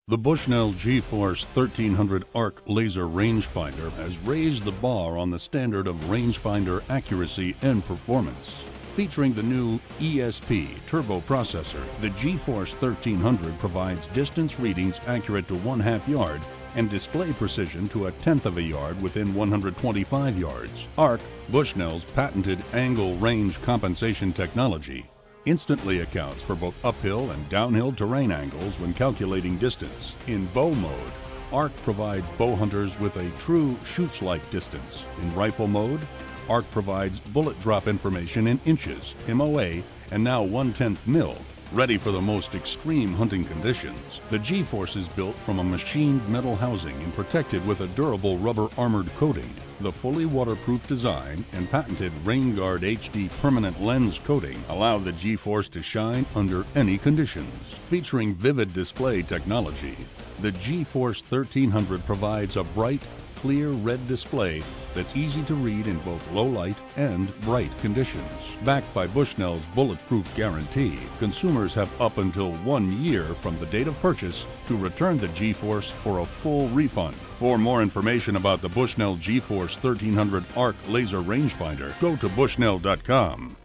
The Bushnell GeForce 1300 ARC laser rangefinder has raised the bar on the standard of rangefinder accuracy and performance. Featuring the new ESP turbo processor, the GeForce 1300 provides distance readings accurate to 1/2 yard and display precision to 1/10 of a yard within 125 yards. ARC, Bushnell's patented angle range compensation technology, instantly accounts for both uphill and downhill terrain angles when calculating distance. In bow mode, ARC provides bow hunters with a true shoots-like distance. In rifle mode, ARC provides bullet drop information in inches, MOA, and now 1/10 mil, ready for the most extreme hunting conditions. The GeForce is built from a machined metal housing and protected with a durable rubber armored coating. The fully waterproof design and patented RainGuard HD permanent lens coating allow the GeForce to shine under any conditions. Featuring vivid display technology, the GeForce 1300 provides a bright, clear red display that's easy to read in both low light and bright conditions. Backed by Bushnell's bulletproof guarantee, consumers have up until 1 year from the date of purchase to return the GeForce for a full refund. For more information about the Bushnell GeForce 1300 ARC laser rangefinder, go to bushnell.com.